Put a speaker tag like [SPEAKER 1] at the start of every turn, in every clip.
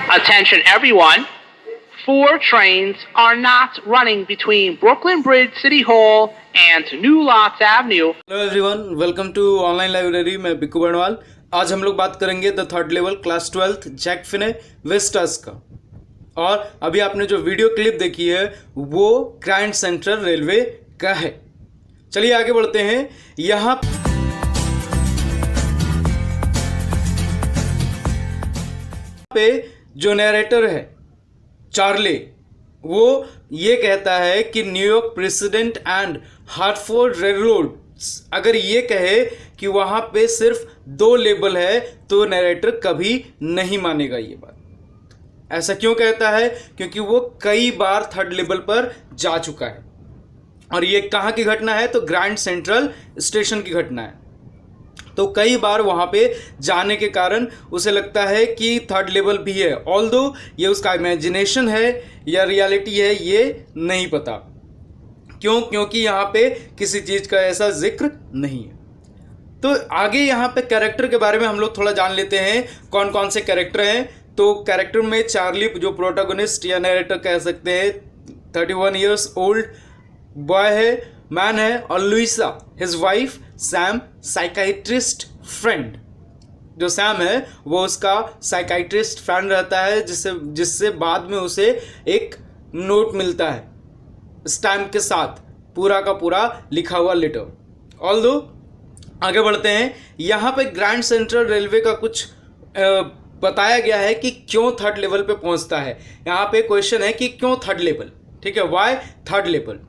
[SPEAKER 1] Attention everyone, 4 trains are not running between Brooklyn Bridge City Hall and New Lots Avenue.
[SPEAKER 2] Hello everyone, welcome to online library में बिक्कू बर्णवाल। आज हम लोग बात करेंगे the third level class 12 Jack Finney वेस्टर्स का। और अभी आपने जो वीडियो क्लिप देखी है वो ग्रैंड सेंट्रल रेलवे का है। चलिए आगे बढ़ते हैं। यहाँ पे जो नैरेटर है चार्ली, वो ये कहता है कि New York president and Hartford railroad अगर ये कहे कि वहाँ पे सिर्फ 2 लेबल है तो नैरेटर कभी नहीं मानेगा ये बात। ऐसा क्यों कहता है? क्योंकि वो कई बार थर्ड लेवल पर जा चुका है। और ये कहाँ की घटना है? तो ग्रैंड सेंट्रल स्टेशन की घटना है। तो कई बार वहाँ पे जाने के कारण उसे लगता है कि थर्ड लेवल भी है, ऑल्दो ये उसका इमेजिनेशन है या रियलिटी है ये नहीं पता। क्यों? क्योंकि यहाँ पे किसी चीज़ का ऐसा जिक्र नहीं है। तो आगे यहाँ पे कैरेक्टर के बारे में हम लोग थोड़ा जान लेते हैं, कौन कौन से कैरेक्टर हैं। तो कैरेक्टर में चार्ली जो प्रोटोगोनिस्ट या नैरेटर कह सकते हैं, 31 ईयर्स ओल्ड बॉय है, मैन है। और Louisa his wife, Sam psychiatrist friend. जो सैम है वो उसका साइकाइट्रिस्ट फ्रेंड रहता है, जिससे बाद में उसे एक नोट मिलता है स्टैम्प के साथ, पूरा का पूरा लिखा हुआ लेटर। ऑल्दो आगे बढ़ते हैं। यहाँ पे ग्रैंड सेंट्रल रेलवे का कुछ बताया गया है कि क्यों थर्ड लेवल पे पहुंचता है। यहाँ पे क्वेश्चन है कि क्यों थर्ड लेवल, ठीक है, वाई थर्ड लेवल।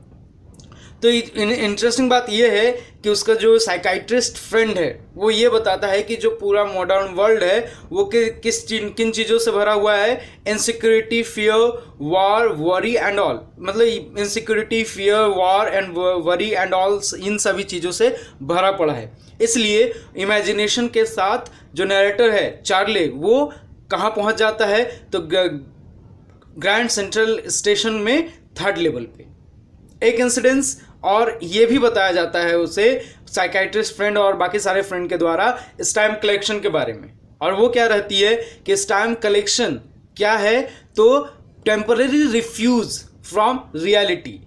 [SPEAKER 2] तो इंटरेस्टिंग बात यह है कि उसका जो साइकाइट्रिस्ट फ्रेंड है वो ये बताता है कि जो पूरा मॉडर्न वर्ल्ड है वो किन चीज़ों से भरा हुआ है। Insecurity, fear, war, worry and all. मतलब insecurity, fear, war and worry and all, इन सभी चीज़ों से भरा पड़ा है। इसलिए इमेजिनेशन के साथ जो नैरेटर है चार्ली, वो कहाँ पहुँच जाता है? तो ग्रैंड सेंट्रल स्टेशन में थर्ड लेवल पे। एक इंसिडेंस और ये भी बताया जाता है उसे साइकाइट्रिस्ट फ्रेंड और बाकी सारे फ्रेंड के द्वारा स्टैम्प कलेक्शन के बारे में। और वो क्या रहती है कि स्टैम्प कलेक्शन क्या है? तो temporary refuse from reality.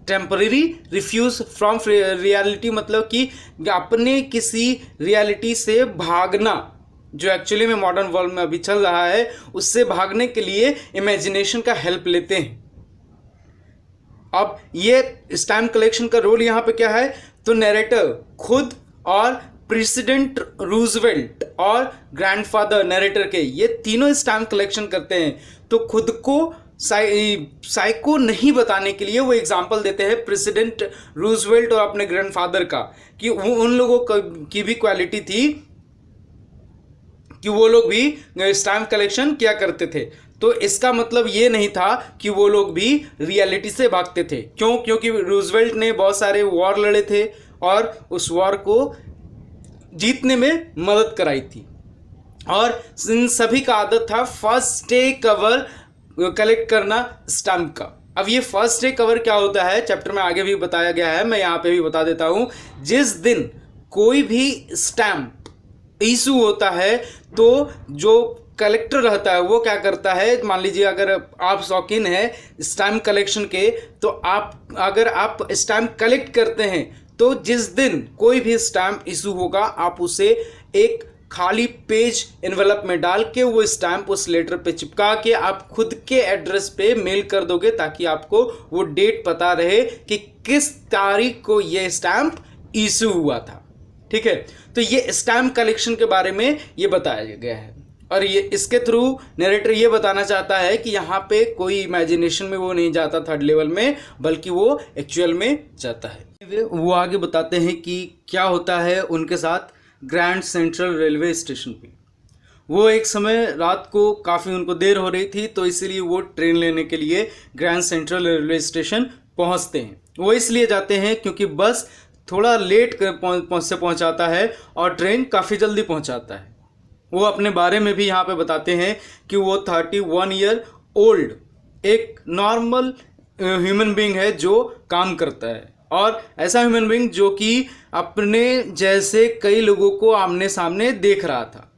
[SPEAKER 2] Temporary refuse from reality मतलब कि अपने किसी रियलिटी से भागना, जो एक्चुअली में मॉडर्न वर्ल्ड में अभी चल रहा है, उससे भागने के लिए इमेजिनेशन का हेल्प लेते हैं। अब ये स्टैम्प कलेक्शन का रोल यहाँ पे क्या है? तो नैरेटर खुद और प्रेसिडेंट रूजवेल्ट और ग्रैंडफादर नैरेटर के, ये तीनों स्टैम्प कलेक्शन करते हैं। तो खुद को साइको नहीं बताने के लिए वो एग्जांपल देते हैं प्रेसिडेंट रूजवेल्ट और अपने ग्रैंडफादर का, कि उन लोगों की भी क्वालिटी थी कि वो लोग भी स्टैम्प कलेक्शन किया करते थे। तो इसका मतलब ये नहीं था कि वो लोग भी रियलिटी से भागते थे। क्यों? क्योंकि रूजवेल्ट ने बहुत सारे वॉर लड़े थे और उस वॉर को जीतने में मदद कराई थी। और इन सभी का आदत था फर्स्ट डे कवर कलेक्ट करना स्टैम्प का। अब ये फर्स्ट डे कवर क्या होता है चैप्टर में आगे भी बताया गया है, मैं यहाँ पे भी बता देता हूँ। जिस दिन कोई भी स्टैम्प इशू होता है तो जो कलेक्टर रहता है वो क्या करता है, मान लीजिए अगर आप शौकीन है स्टैम्प कलेक्शन के, तो अगर आप स्टैम्प कलेक्ट करते हैं तो जिस दिन कोई भी स्टैम्प इशू होगा आप उसे एक खाली पेज एनवेलप में डाल के वो स्टैम्प उस लेटर पे चिपका के आप खुद के एड्रेस पे मेल कर दोगे, ताकि आपको वो डेट पता रहे कि किस तारीख को ये स्टैम्प इशू हुआ था। ठीक है, तो ये स्टैम्प कलेक्शन के बारे में ये बताया गया है। और ये इसके थ्रू नैरेटर ये बताना चाहता है कि यहाँ पे कोई इमेजिनेशन में वो नहीं जाता थर्ड लेवल में, बल्कि वो एक्चुअल में जाता है। वो आगे बताते हैं कि क्या होता है उनके साथ ग्रैंड सेंट्रल रेलवे स्टेशन पे। वो एक समय रात को काफ़ी उनको देर हो रही थी, तो इसीलिए वो ट्रेन लेने के लिए ग्रैंड सेंट्रल रेलवे स्टेशन पहुँचते हैं। वो इसलिए जाते हैं क्योंकि बस थोड़ा लेट से पहुँचाता है और ट्रेन काफ़ी जल्दी पहुँचाता है। वो अपने बारे में भी यहाँ पे बताते हैं कि वो 31 ईयर ओल्ड एक नॉर्मल ह्यूमन बीइंग है जो काम करता है, और ऐसा ह्यूमन बीइंग जो कि अपने जैसे कई लोगों को आमने सामने देख रहा था।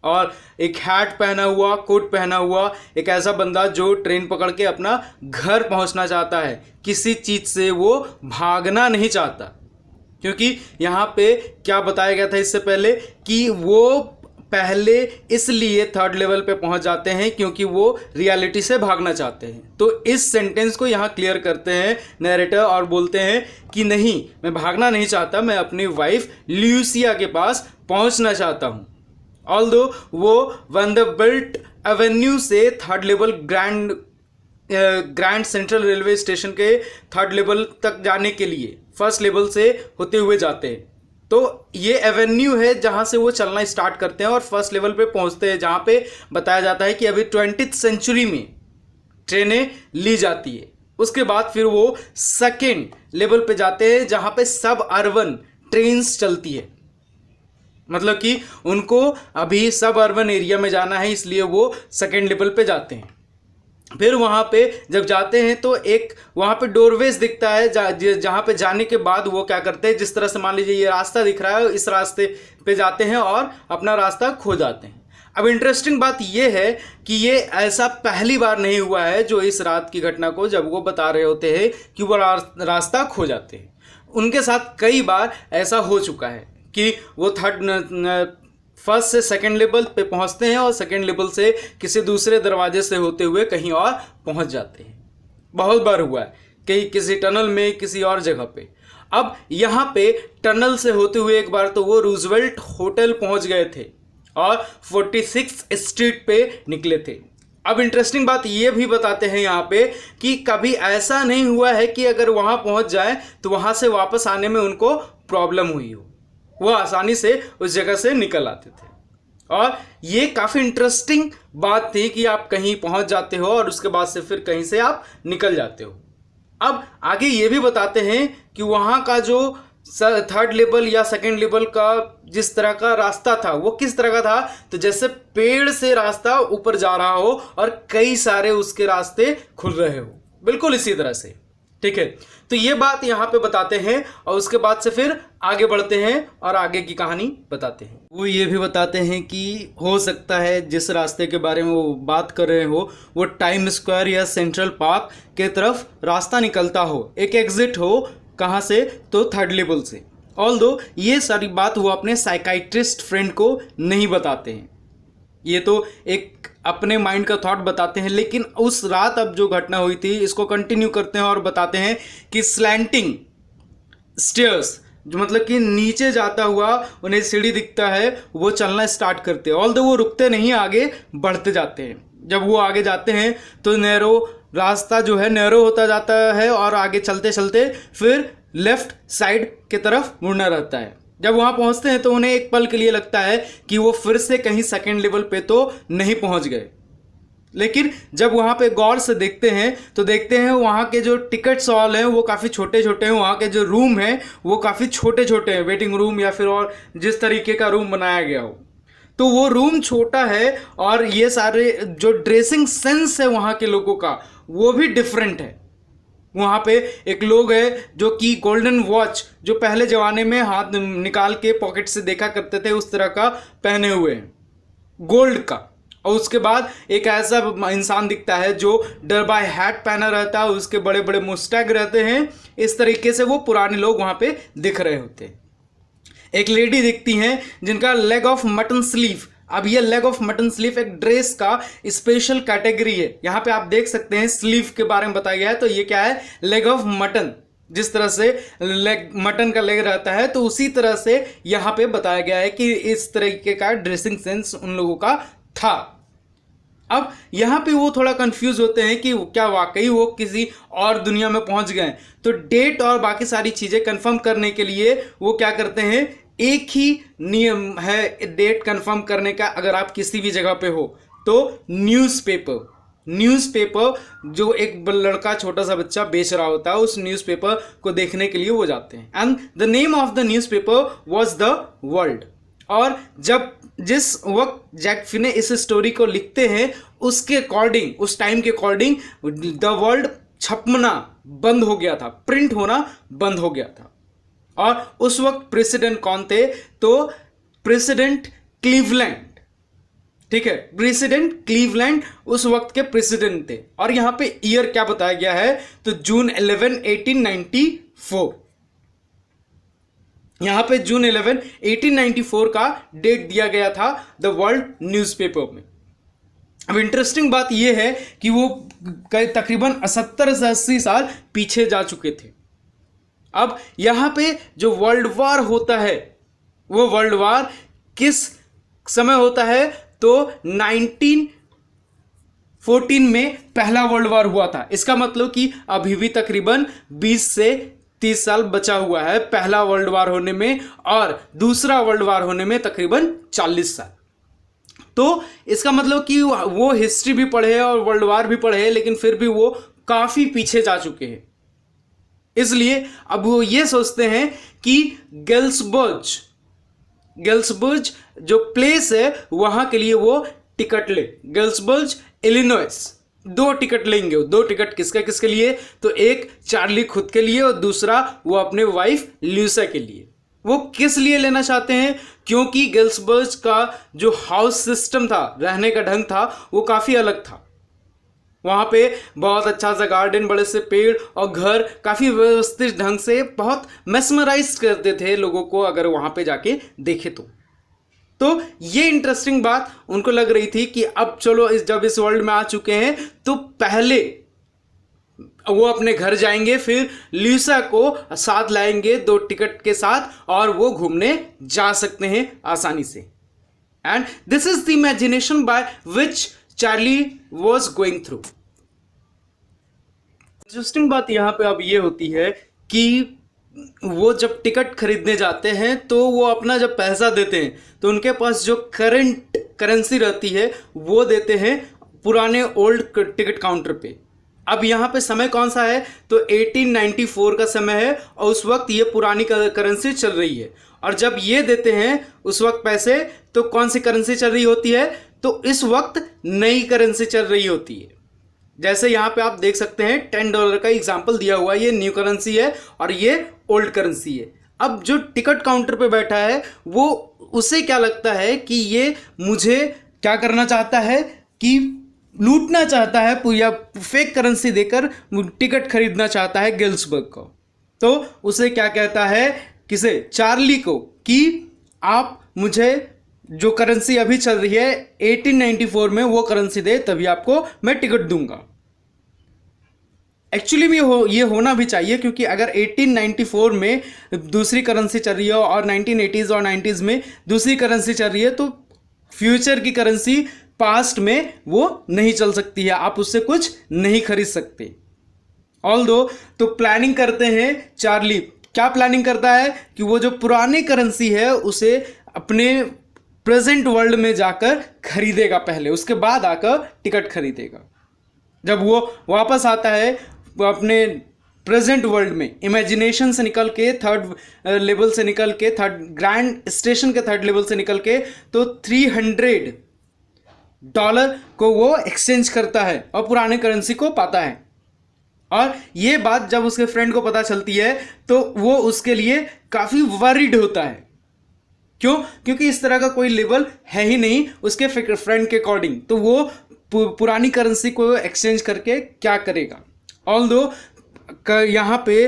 [SPEAKER 2] और एक हैट पहना हुआ, कोट पहना हुआ एक ऐसा बंदा जो ट्रेन पकड़ के अपना घर पहुंचना चाहता है, किसी चीज़ से वो भागना नहीं चाहता। क्योंकि यहाँ पे क्या बताया गया था इससे पहले कि वो पहले इसलिए थर्ड लेवल पे पहुंच जाते हैं क्योंकि वो रियलिटी से भागना चाहते हैं। तो इस सेंटेंस को यहाँ क्लियर करते हैं नैरेटर और बोलते हैं कि नहीं, मैं भागना नहीं चाहता, मैं अपनी वाइफ ल्यूसिया के पास पहुंचना चाहता हूँ। ऑल्दो वो वंडरबिल्ट एवेन्यू से third level grand central railway station के थर्ड लेवल तक जाने के लिए फर्स्ट लेवल से होते हुए जाते हैं। तो ये एवेन्यू है जहाँ से वो चलना स्टार्ट करते हैं और फर्स्ट लेवल पे पहुँचते हैं, जहाँ पे बताया जाता है कि अभी 20th सेंचुरी में ट्रेनें ली जाती है। उसके बाद फिर वो सेकेंड लेवल पे जाते हैं जहाँ पे सब अर्बन ट्रेन्स चलती है। मतलब कि उनको अभी सब अर्बन एरिया में जाना है, इसलिए वो सेकेंड लेवल पे जाते हैं। फिर वहाँ पे जब जाते हैं तो एक वहाँ पे डोरवेज दिखता है जहाँ पे जाने के बाद वो क्या करते हैं, जिस तरह से मान लीजिए ये रास्ता दिख रहा है, इस रास्ते पे जाते हैं और अपना रास्ता खो जाते हैं। अब इंटरेस्टिंग बात ये है कि ये ऐसा पहली बार नहीं हुआ है जो इस रात की घटना को जब वो बता रहे होते हैं कि वो रास्ता खो जाते हैं। उनके साथ कई बार ऐसा हो चुका है कि वो फर्स्ट से सेकंड लेवल पे पहुंचते हैं और सेकंड लेवल से किसी दूसरे दरवाजे से होते हुए कहीं और पहुंच जाते हैं। बहुत बार हुआ है कि किसी टनल में, किसी और जगह पे। अब यहाँ पे टनल से होते हुए एक बार तो वो रूजवेल्ट होटल पहुंच गए थे और 46th स्ट्रीट पे निकले थे। अब इंटरेस्टिंग बात ये भी बताते हैं यहाँ पे कि कभी ऐसा नहीं हुआ है कि अगर वहाँ पहुँच जाए तो वहाँ से वापस आने में उनको प्रॉब्लम हुई हो, वो आसानी से उस जगह से निकल आते थे। और ये काफ़ी इंटरेस्टिंग बात थी कि आप कहीं पहुंच जाते हो और उसके बाद से फिर कहीं से आप निकल जाते हो। अब आगे ये भी बताते हैं कि वहाँ का जो थर्ड लेवल या सेकंड लेवल का जिस तरह का रास्ता था वो किस तरह का था, तो जैसे पेड़ से रास्ता ऊपर जा रहा हो और कई सारे उसके रास्ते खुल रहे हो, बिल्कुल इसी तरह से। ठीक है, तो ये बात यहाँ पे बताते हैं और उसके बाद से फिर आगे बढ़ते हैं और आगे की कहानी बताते हैं। वो ये भी बताते हैं कि हो सकता है जिस रास्ते के बारे में वो बात कर रहे हो वो टाइम स्क्वायर या सेंट्रल पार्क के तरफ रास्ता निकलता हो, एक एग्जिट हो। कहाँ से? तो थर्ड लेवल से। ऑल्दो ये सारी बात वो अपने साइकाइट्रिस्ट फ्रेंड को नहीं बताते हैं, ये तो एक अपने माइंड का थॉट बताते हैं। लेकिन उस रात अब जो घटना हुई थी इसको कंटिन्यू करते हैं और बताते हैं कि स्लैंटिंग स्टेयर्स, जो मतलब कि नीचे जाता हुआ उन्हें सीढ़ी दिखता है, वो चलना स्टार्ट करते हैं। ऑल्दो वो रुकते नहीं, आगे बढ़ते जाते हैं। जब वो आगे जाते हैं तो नैरो रास्ता जो है नैरो होता जाता है और आगे चलते चलते फिर लेफ्ट साइड की तरफ मुड़ना रहता है। जब वहाँ पहुँचते हैं तो उन्हें एक पल के लिए लगता है कि वो फिर से कहीं सेकेंड लेवल पे तो नहीं पहुँच गए। लेकिन जब वहाँ पे गौर से देखते हैं तो देखते हैं वहाँ के जो टिकट हॉल हैं वो काफ़ी छोटे छोटे हैं, वहाँ के जो रूम हैं वो काफ़ी छोटे छोटे हैं, वेटिंग रूम या फिर और जिस तरीके का रूम बनाया गया हो, तो वो रूम छोटा है। और ये सारे जो ड्रेसिंग सेंस है वहाँ के लोगों का वो भी डिफरेंट है। वहाँ पे एक लोग है जो कि गोल्डन वॉच, जो पहले ज़माने में हाथ निकाल के पॉकेट से देखा करते थे, उस तरह का पहने हुए हैं, गोल्ड का। और उसके बाद एक ऐसा इंसान दिखता है जो डरबाई हैट पहना रहता है, उसके बड़े बड़े मुस्टैग रहते हैं। इस तरीके से वो पुराने लोग वहाँ पे दिख रहे होते हैं। एक लेडी दिखती हैं जिनका लेग ऑफ मटन स्लीव। अब ये लेग ऑफ मटन स्लीव एक ड्रेस का स्पेशल कैटेगरी है। यहाँ पे आप देख सकते हैं स्लीव के बारे में बताया गया है, तो ये क्या है? Leg of mutton. जिस तरह से लेग मटन का लेग रहता है तो उसी तरह से यहाँ पे बताया गया है कि इस तरीके का ड्रेसिंग सेंस उन लोगों का था। अब यहाँ पे वो थोड़ा कंफ्यूज होते हैं कि क्या वाकई वो किसी और दुनिया में पहुँच गए। तो डेट और बाकी सारी चीज़ें कंफर्म करने के लिए वो क्या करते हैं, एक ही नियम है डेट कंफर्म करने का। अगर आप किसी भी जगह पे हो तो न्यूज़पेपर जो एक लड़का छोटा सा बच्चा बेच रहा होता है, उस न्यूज़पेपर को देखने के लिए वो जाते हैं। And the name of the newspaper was the world. और जब जिस वक्त जैक फिने इस स्टोरी को लिखते हैं उसके अकॉर्डिंग, उस टाइम के अकॉर्डिंग द वर्ल्ड छपना बंद हो गया था, प्रिंट होना बंद हो गया था। और उस वक्त प्रेसिडेंट कौन थे? तो प्रेसिडेंट क्लीवलैंड, ठीक है, प्रेसिडेंट क्लीवलैंड उस वक्त के प्रेसिडेंट थे। और यहां पे ईयर क्या बताया गया है, तो जून 11 1894। यहां पे जून 11 1894 का डेट दिया गया था द वर्ल्ड न्यूज़पेपर में। अब इंटरेस्टिंग बात यह है कि वो तकरीबन 70 से 80 साल पीछे जा चुके थे। अब यहां पे जो वर्ल्ड वॉर होता है, वो वर्ल्ड वॉर किस समय होता है, तो 1914 में पहला वर्ल्ड वॉर हुआ था। इसका मतलब कि अभी भी तकरीबन 20 से 30 साल बचा हुआ है पहला वर्ल्ड वॉर होने में, और दूसरा वर्ल्ड वॉर होने में तकरीबन 40 साल। तो इसका मतलब कि वो हिस्ट्री भी पढ़े और वर्ल्ड वॉर भी पढ़े, लेकिन फिर भी वो काफी पीछे जा चुके हैं। इसलिए अब वो ये सोचते हैं कि गेल्सबर्ग जो प्लेस है वहां के लिए वो टिकट ले। गेल्सबर्ग इलिनॉइस, 2 टिकट लेंगे। 2 टिकट किसके लिए, तो एक चार्ली खुद के लिए और दूसरा वो अपने वाइफ ल्यूसा के लिए। वो किस लिए लेना चाहते हैं, क्योंकि गेल्सबर्ग का जो हाउस सिस्टम था, रहने का ढंग था, वो काफी अलग था। वहां पे बहुत अच्छा सा गार्डन, बड़े से पेड़ और घर काफी व्यवस्थित ढंग से, बहुत मेस्मराइज करते थे लोगों को अगर वहां पे जाके देखे तो ये इंटरेस्टिंग बात उनको लग रही थी कि अब चलो जब इस वर्ल्ड में आ चुके हैं तो पहले वो अपने घर जाएंगे, फिर ल्यूसा को साथ लाएंगे 2 टिकट के साथ, और वो घूमने जा सकते हैं आसानी से। And this is the imagination by which Charlie was going through. Interesting बात यहां पे अब ये होती है कि वो जब टिकट खरीदने जाते हैं तो वो अपना जब पैसा देते हैं तो उनके पास जो करंट करेंसी रहती है वो देते हैं पुराने ओल्ड टिकट काउंटर पे। अब यहाँ पे समय कौन सा है, तो 1894 का समय है, और उस वक्त ये पुरानी करेंसी चल रही है। और जब ये देते हैं उस वक्त पैसे, तो कौन सी करेंसी चल रही होती है, तो इस वक्त नई करेंसी चल रही होती है। जैसे यहाँ पे आप देख सकते हैं $10 का एग्जाम्पल दिया हुआ है, ये न्यू करेंसी है और ये ओल्ड करेंसी है। अब जो टिकट काउंटर पे बैठा है वो, उसे क्या लगता है कि ये मुझे क्या करना चाहता है, कि लूटना चाहता है, या फेक करेंसी देकर टिकट खरीदना चाहता है गेल्सबर्ग को। तो उसे क्या कहता है, किसे, चार्ली को, कि आप मुझे जो करेंसी अभी चल रही है 1894 में वो करेंसी दे, तभी आपको मैं टिकट दूंगा। एक्चुअली में ये होना भी चाहिए, क्योंकि अगर 1894 में दूसरी करेंसी चल रही है और 1980s और 90s में दूसरी करेंसी चल रही है, तो फ्यूचर की करेंसी पास्ट में वो नहीं चल सकती है, आप उससे कुछ नहीं खरीद सकते। ऑल्दो तो प्लानिंग करते हैं चार्ली, क्या प्लानिंग करता है कि वो जो पुरानी करेंसी है उसे अपने प्रेजेंट वर्ल्ड में जाकर खरीदेगा पहले, उसके बाद आकर टिकट खरीदेगा। जब वो वापस आता है वो अपने प्रेजेंट वर्ल्ड में, इमेजिनेशन से निकल के, थर्ड लेवल से निकल के, थर्ड ग्रैंड स्टेशन के थर्ड लेवल से निकल के, तो $300 को वो एक्सचेंज करता है और पुराने करेंसी को पाता है। और ये बात जब उसके फ्रेंड को पता चलती है तो वो उसके लिए काफ़ी वरीड होता है। क्यों? क्योंकि इस तरह का कोई लेवल है ही नहीं उसके फ्रेंड के अकॉर्डिंग, तो वो पुरानी करेंसी को एक्सचेंज करके क्या करेगा। ऑल्दो यहाँ पे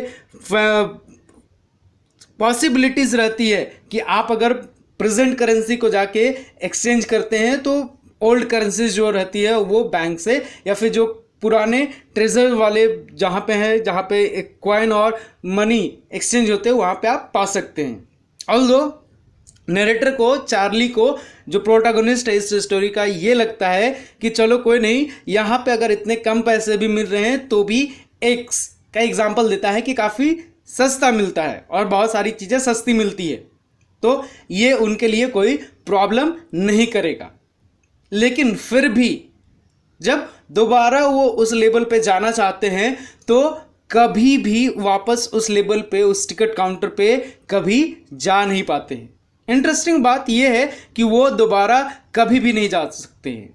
[SPEAKER 2] पॉसिबिलिटीज रहती है कि आप अगर प्रेजेंट करेंसी को जाके एक्सचेंज करते हैं तो ओल्ड करेंसीज जो रहती है वो बैंक से, या फिर जो पुराने ट्रेजर वाले जहाँ पे है, जहाँ पे एक कॉइन और मनी एक्सचेंज होते हैं, वहाँ पे आप पा सकते हैं। ऑल्दो नरेटर को, चार्ली को, जो प्रोटैगनिस्ट है इस स्टोरी का, ये लगता है कि चलो कोई नहीं, यहाँ पे अगर इतने कम पैसे भी मिल रहे हैं तो भी एक्स का एग्जाम्पल देता है कि काफ़ी सस्ता मिलता है और बहुत सारी चीज़ें सस्ती मिलती है, तो ये उनके लिए कोई प्रॉब्लम नहीं करेगा। लेकिन फिर भी जब दोबारा वो उस लेवल पे जाना चाहते हैं तो कभी भी वापस उस लेवल पे, उस टिकट काउंटर पे कभी जा नहीं पाते हैं। इंटरेस्टिंग बात यह है कि वो दोबारा कभी भी नहीं जा सकते हैं।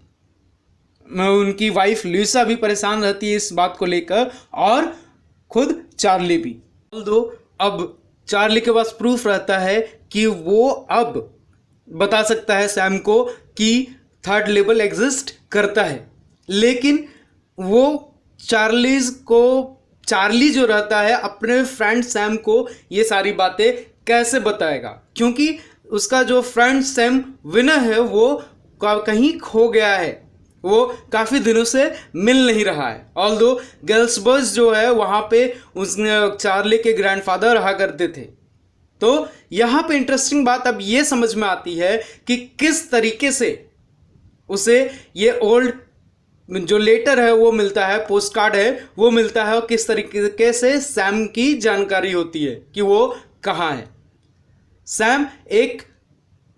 [SPEAKER 2] उनकी वाइफ ल्यूसा भी परेशान रहती है इस बात को लेकर, और खुद चार्ली भी। दो अब चार्ली के पास प्रूफ रहता है कि वो अब बता सकता है सैम को कि थर्ड लेवल एग्जिस्ट करता है। लेकिन वो चार्ली जो रहता है अपने फ्रेंड सैम को ये सारी बातें कैसे बताएगा, क्योंकि उसका जो फ्रेंड सैम विनर है वो कहीं खो गया है, वो काफ़ी दिनों से मिल नहीं रहा है। ऑल्दो गिल्सबर्ग जो है वहाँ पे उसने चार्ली के ग्रैंडफादर रहा करते थे। तो यहाँ पे इंटरेस्टिंग बात अब ये समझ में आती है कि किस तरीके से उसे ये ओल्ड जो लेटर है वो मिलता है, पोस्ट कार्ड है वो मिलता है, और किस तरीके से सैम की जानकारी होती है कि वो कहाँ है। सैम एक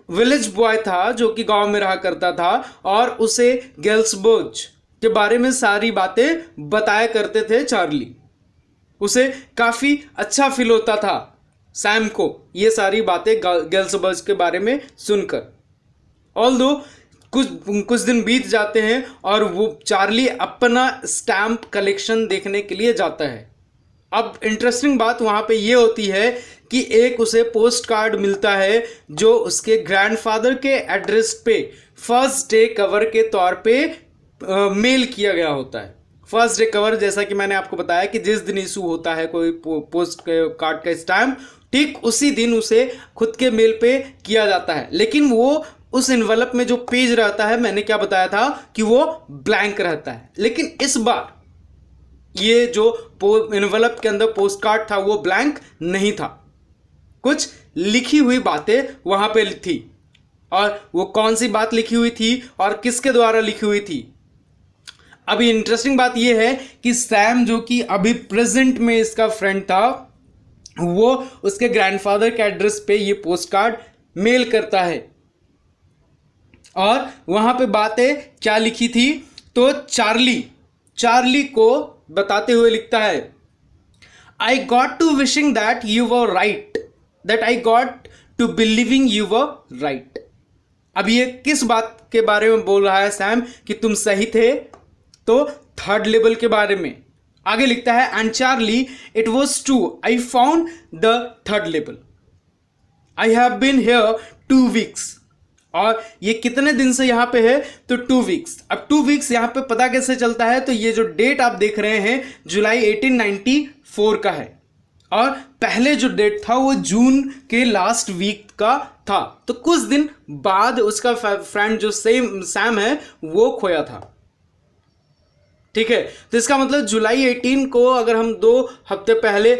[SPEAKER 2] विलेज बॉय था जो कि गांव में रहा करता था और उसे गिल्सबर्ग के बारे में सारी बातें बताया करते थे चार्ली। उसे काफ़ी अच्छा फील होता था सैम को ये सारी बातें गिल्सबर्ग के बारे में सुनकर। ऑल्दो कुछ दिन बीत जाते हैं और वो चार्ली अपना स्टैम्प कलेक्शन देखने के लिए जाता है। अब इंटरेस्टिंग बात वहाँ पे ये होती है कि एक उसे पोस्ट कार्ड मिलता है जो उसके ग्रैंडफादर के एड्रेस पे फर्स्ट डे कवर के तौर पे मेल किया गया होता है। फर्स्ट डे कवर जैसा कि मैंने आपको बताया कि जिस दिन इशू होता है कोई पोस्ट कार्ड का स्टैम्प, ठीक उसी दिन उसे खुद के मेल पे किया जाता है। लेकिन वो उस इन्वेलप में जो पेज रहता है, मैंने क्या बताया था कि वो ब्लैंक रहता है। लेकिन इस बार ये जो इन्वेलप के अंदर पोस्ट कार्ड था वो ब्लैंक नहीं था, कुछ लिखी हुई बातें वहां पे थी। और वो कौन सी बात लिखी हुई थी और किसके द्वारा लिखी हुई थी। अभी इंटरेस्टिंग बात यह है कि सैम जो कि अभी प्रेजेंट में इसका फ्रेंड था, वो उसके ग्रैंडफादर के एड्रेस पे ये पोस्ट कार्ड मेल करता है। और वहां पे बातें क्या लिखी थी, तो चार्ली को बताते हुए लिखता है, I got to wishing that you were right, that I got to believing you were right. अब ये किस बात के बारे में बोल रहा है सैम कि तुम सही थे, तो थर्ड लेवल के बारे में। आगे लिखता है, and Charlie it was true, I found the third level, I have been here 2 weeks. और ये कितने दिन से यहां पे है, तो 2 वीक्स। अब 2 वीक्स यहां पे पता कैसे चलता है, तो ये जो डेट आप देख रहे हैं जुलाई 1894 का है, और पहले जो डेट था वो जून के लास्ट वीक का था। तो कुछ दिन बाद उसका फ्रेंड जो सैम है वो खोया था। ठीक है, तो इसका मतलब जुलाई 18 को अगर हम 2 हफ्ते पहले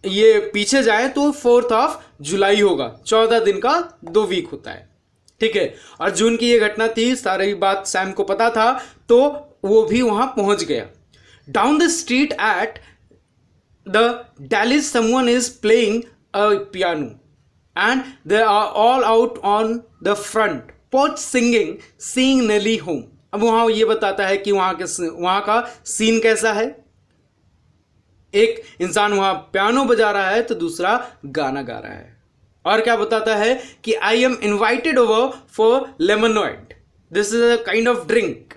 [SPEAKER 2] ये पीछे जाए तो 4 जुलाई होगा। 14 दिन का 2 वीक होता है। ठीक है, और जून की ये घटना थी, सारी बात सैम को पता था, तो वो भी वहां पहुंच गया। Down the street at the Dallis someone is playing a piano and they are all out on the front porch singing seeing Nellie home. अब वहां ये बताता है कि वहां का सीन कैसा है। एक इंसान वहां पियानो बजा रहा है तो दूसरा गाना गा रहा है। और क्या बताता है कि I am invited over for lemonade, this is a kind of drink,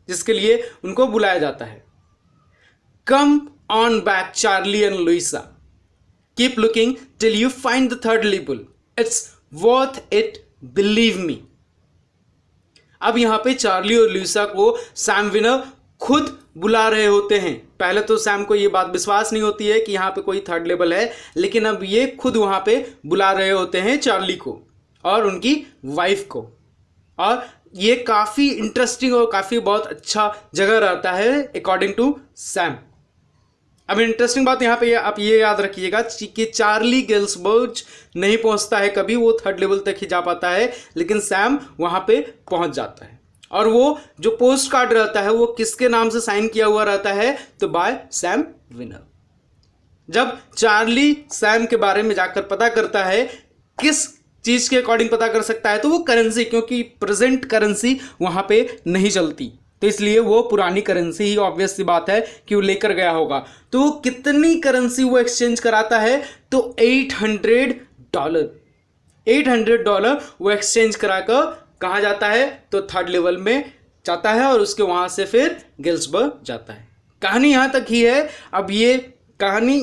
[SPEAKER 2] जिसके लिए उनको बुलाया जाता है। Come on back Charlie and Louisa, keep looking till you find the third level, it's worth it, believe me. अब यहां पे Charlie और लुइसा को सैम विनर खुद बुला रहे होते हैं। पहले तो सैम को ये बात विश्वास नहीं होती है कि यहाँ पे कोई थर्ड लेवल है, लेकिन अब ये खुद वहाँ पे बुला रहे होते हैं चार्ली को और उनकी वाइफ को। और ये काफ़ी इंटरेस्टिंग और काफ़ी बहुत अच्छा जगह रहता है अकॉर्डिंग टू सैम। अब इंटरेस्टिंग बात यहाँ पे आप ये याद रखिएगा कि चार्ली गिल्सबर्ग नहीं पहुँचता है कभी, वो थर्ड लेवल तक ही जा पाता है, लेकिन सैम वहाँ पे पहुँच जाता है। और वो जो पोस्ट कार्ड रहता है वो किसके नाम से साइन किया हुआ रहता है, तो बाय सैम विनर। जब चार्ली सैम के बारे में जाकर पता करता है, किस चीज के अकॉर्डिंग पता कर सकता है, तो वो करेंसी, क्योंकि प्रेजेंट करेंसी वहां पे नहीं चलती, तो इसलिए वो पुरानी करेंसी ही ऑब्वियस सी बात है कि वो लेकर गया होगा। तो वो कितनी करेंसी वो एक्सचेंज कराता है, तो $800 वो एक्सचेंज कराकर कहाँ जाता है, तो थर्ड लेवल में जाता है और उसके वहाँ से फिर गिल्सबर्ग जाता है। कहानी यहाँ तक ही है। अब ये कहानी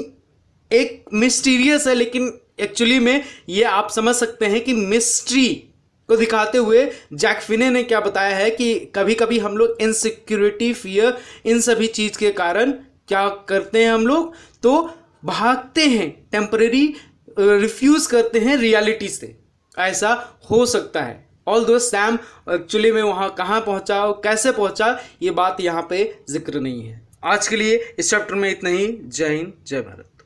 [SPEAKER 2] एक मिस्टीरियस है, लेकिन एक्चुअली में ये आप समझ सकते हैं कि मिस्ट्री को दिखाते हुए जैक फिने ने क्या बताया है कि कभी कभी हम लोग इनसिक्योरिटी, फियर, इन सभी चीज़ के कारण क्या करते हैं, हम लोग तो भागते हैं, टेम्परेरी रिफ्यूज़ करते हैं रियलिटी से। ऐसा हो सकता है। ऑल दो सैम एक्चुअली में वहाँ कहाँ पहुँचा और कैसे पहुँचा, ये बात यहाँ पे जिक्र नहीं है। आज के लिए इस चैप्टर में इतना ही। जय हिंद, जय भारत।